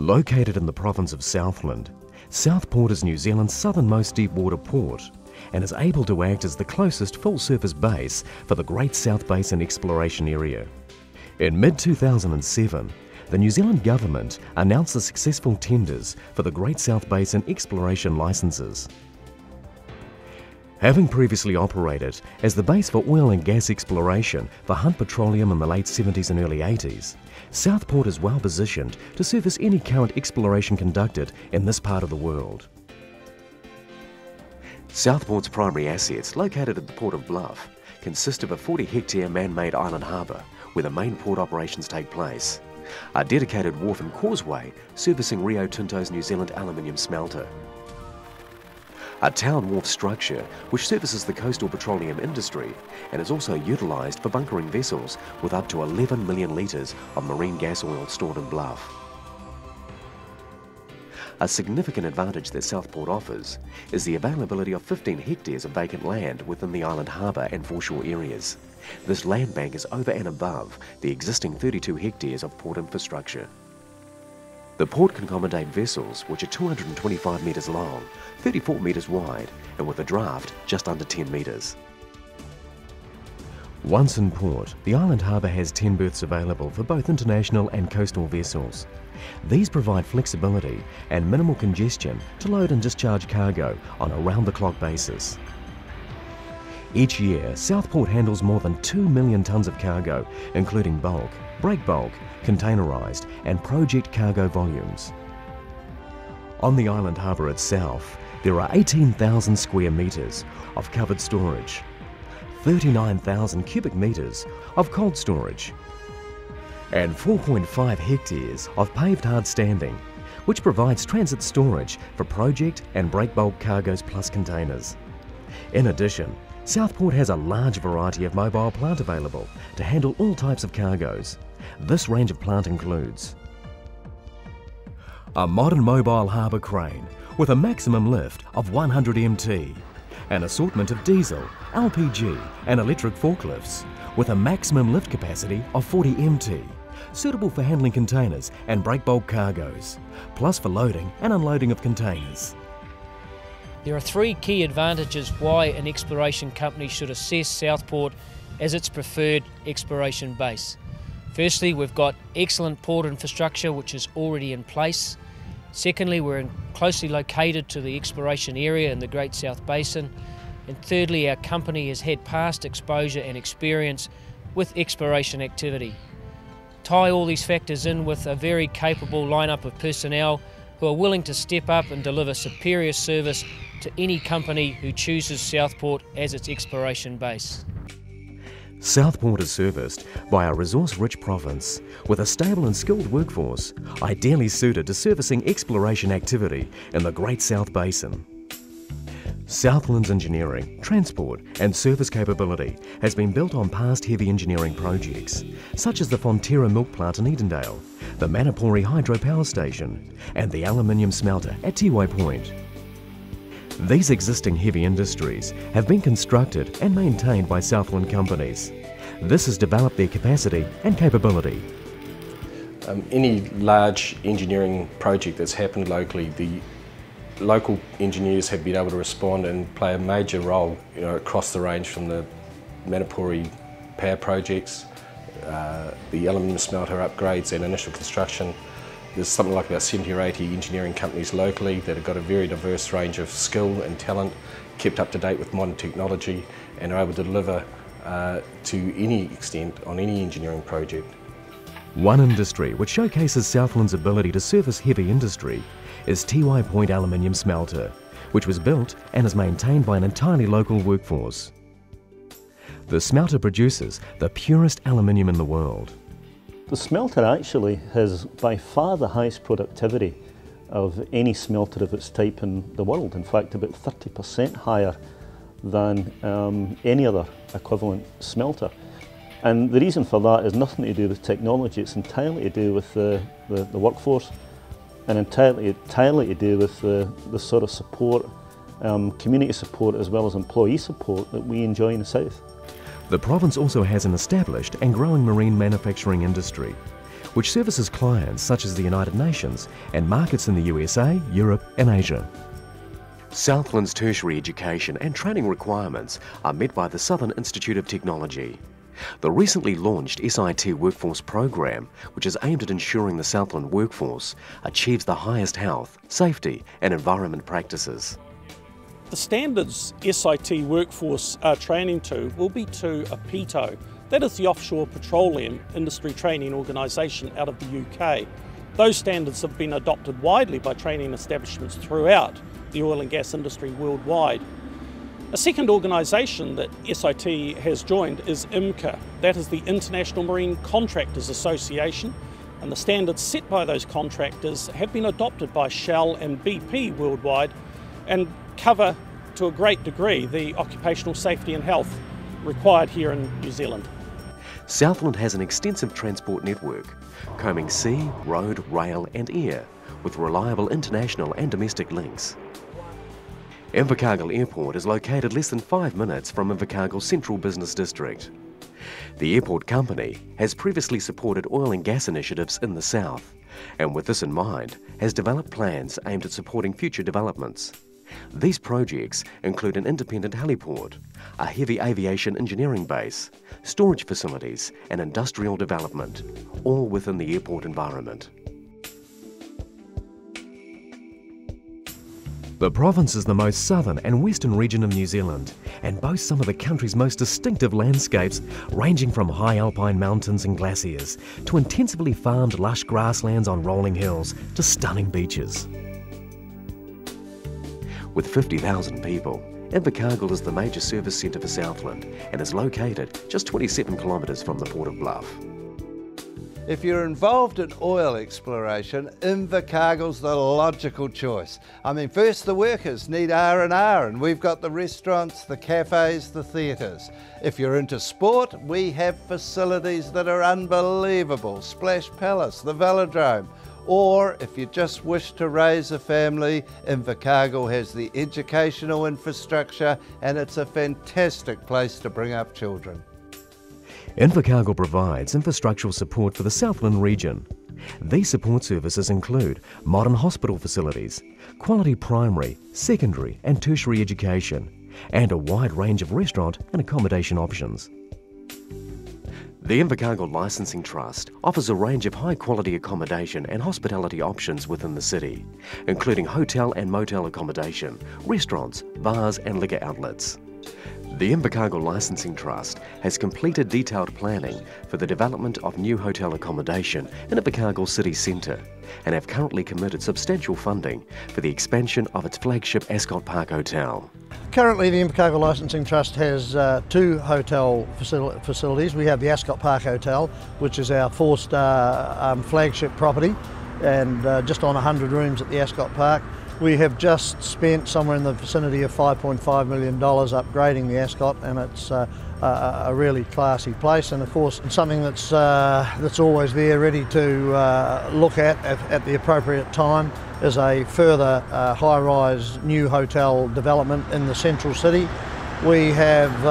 Located in the province of Southland, Southport is New Zealand's southernmost deep-water port and is able to act as the closest full-surface base for the Great South Basin exploration area. In mid-2007, the New Zealand Government announced the successful tenders for the Great South Basin exploration licences. Having previously operated as the base for oil and gas exploration for Hunt Petroleum in the late 70s and early 80s, Southport is well positioned to service any current exploration conducted in this part of the world. Southport's primary assets, located at the Port of Bluff, consist of a 40-hectare man-made island harbour where the main port operations take place, a dedicated wharf and causeway servicing Rio Tinto's New Zealand aluminium smelter, a town wharf structure which services the coastal petroleum industry and is also utilised for bunkering vessels with up to 11 million litres of marine gas oil stored in Bluff. A significant advantage that Southport offers is the availability of 15 hectares of vacant land within the island harbour and foreshore areas. This land bank is over and above the existing 32 hectares of port infrastructure. The port can accommodate vessels which are 225 metres long, 34 metres wide and with a draft just under 10 metres. Once in port, the island harbour has 10 berths available for both international and coastal vessels. These provide flexibility and minimal congestion to load and discharge cargo on a round-the-clock basis. Each year, Southport handles more than 2 million tonnes of cargo, including bulk, break bulk, containerised and project cargo volumes. On the island harbour itself, there are 18,000 square metres of covered storage, 39,000 cubic metres of cold storage, and 4.5 hectares of paved hard standing, which provides transit storage for project and break bulk cargoes plus containers. In addition, Southport has a large variety of mobile plant available to handle all types of cargoes. This range of plant includes a modern mobile harbour crane with a maximum lift of 100 MT, an assortment of diesel, LPG and electric forklifts with a maximum lift capacity of 40 MT, suitable for handling containers and break bulk cargoes, plus for loading and unloading of containers. There are three key advantages why an exploration company should assess Southport as its preferred exploration base. Firstly, we've got excellent port infrastructure which is already in place. Secondly, we're closely located to the exploration area in the Great South Basin. And thirdly, our company has had past exposure and experience with exploration activity. Tie all these factors in with a very capable lineup of personnel who are willing to step up and deliver superior service to any company who chooses Southport as its exploration base. Southport is serviced by a resource-rich province with a stable and skilled workforce, ideally suited to servicing exploration activity in the Great South Basin. Southland's engineering, transport and service capability has been built on past heavy engineering projects, such as the Fonterra Milk Plant in Edendale, the Manapori Hydro Power Station and the aluminium smelter at Tiwai Point. These existing heavy industries have been constructed and maintained by Southland companies. This has developed their capacity and capability. Any large engineering project that's happened locally, the local engineers have been able to respond and play a major role, across the range from the Manapori power projects, the aluminium smelter upgrades and initial construction. There's something like about 70 or 80 engineering companies locally that have got a very diverse range of skill and talent, kept up to date with modern technology and are able to deliver to any extent on any engineering project. One industry which showcases Southland's ability to service heavy industry is Tiwai Point Aluminium Smelter, which was built and is maintained by an entirely local workforce. The smelter produces the purest aluminium in the world. The smelter actually has by far the highest productivity of any smelter of its type in the world. In fact, about 30% higher than any other equivalent smelter. And the reason for that is nothing to do with technology, it's entirely to do with the workforce and entirely to do with the sort of support, community support as well as employee support that we enjoy in the south. The province also has an established and growing marine manufacturing industry, which services clients such as the United Nations and markets in the USA, Europe and Asia. Southland's tertiary education and training requirements are met by the Southern Institute of Technology. The recently launched SIT Workforce Program, which is aimed at ensuring the Southland workforce achieves the highest health, safety and environment practices. The standards SIT Workforce are training to will be to APITO, that is the Offshore Petroleum Industry Training Organisation out of the UK. Those standards have been adopted widely by training establishments throughout the oil and gas industry worldwide. A second organisation that SIT has joined is IMCA, that is the International Marine Contractors Association, and the standards set by those contractors have been adopted by Shell and BP worldwide and cover to a great degree the occupational safety and health required here in New Zealand. Southland has an extensive transport network, combing sea, road, rail and air, with reliable international and domestic links. Invercargill Airport is located less than 5 minutes from Invercargill Central Business District. The airport company has previously supported oil and gas initiatives in the south, and with this in mind, has developed plans aimed at supporting future developments. These projects include an independent heliport, a heavy aviation engineering base, storage facilities and industrial development, all within the airport environment. The province is the most southern and western region of New Zealand and boasts some of the country's most distinctive landscapes, ranging from high alpine mountains and glaciers to intensively farmed lush grasslands on rolling hills to stunning beaches. With 50,000 people, Invercargill is the major service centre for Southland and is located just 27 kilometres from the Port of Bluff. If you're involved in oil exploration, Invercargill's the logical choice. I mean, first the workers need R&R, and we've got the restaurants, the cafes, the theatres. If you're into sport, we have facilities that are unbelievable. Splash Palace, the Velodrome. Or if you just wish to raise a family, Invercargill has the educational infrastructure and it's a fantastic place to bring up children. Invercargill provides infrastructural support for the Southland region. These support services include modern hospital facilities, quality primary, secondary and tertiary education, and a wide range of restaurant and accommodation options. The Invercargill Licensing Trust offers a range of high-quality accommodation and hospitality options within the city, including hotel and motel accommodation, restaurants, bars and liquor outlets. The Invercargill Licensing Trust has completed detailed planning for the development of new hotel accommodation in Invercargill City Centre and have currently committed substantial funding for the expansion of its flagship Ascot Park Hotel. Currently the Invercargill Licensing Trust has 2 hotel facilities. We have the Ascot Park Hotel, which is our 4-star flagship property, and just on 100 rooms at the Ascot Park. We have just spent somewhere in the vicinity of $5.5 million upgrading the Ascot, and it's a really classy place, and of course something that's always there ready to look at the appropriate time is a further high-rise new hotel development in the central city. We have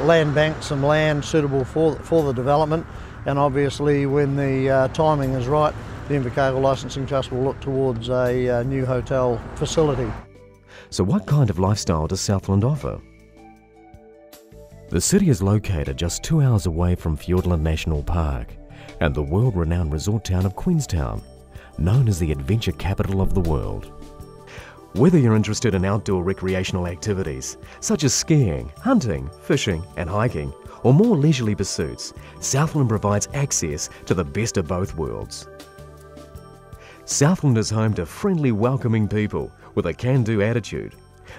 land banked some land suitable for the development, and obviously when the timing is right, the Invercargill Licensing Trust will look towards a new hotel facility. So what kind of lifestyle does Southland offer? The city is located just 2 hours away from Fiordland National Park and the world-renowned resort town of Queenstown, known as the adventure capital of the world. Whether you're interested in outdoor recreational activities such as skiing, hunting, fishing and hiking, or more leisurely pursuits, Southland provides access to the best of both worlds. Southland is home to friendly, welcoming people with a can-do attitude.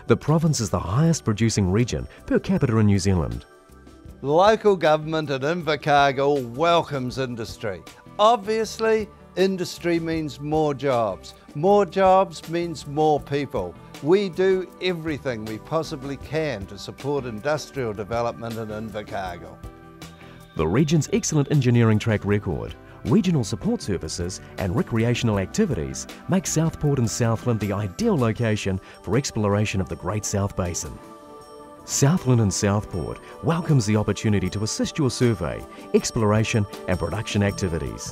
The province is the highest producing region per capita in New Zealand. Local government at Invercargill welcomes industry. Obviously, industry means more jobs. More jobs means more people. We do everything we possibly can to support industrial development in Invercargill. The region's excellent engineering track record, regional support services and recreational activities make Southport and Southland the ideal location for exploration of the Great South Basin. Southland and Southport welcomes the opportunity to assist your survey, exploration and production activities.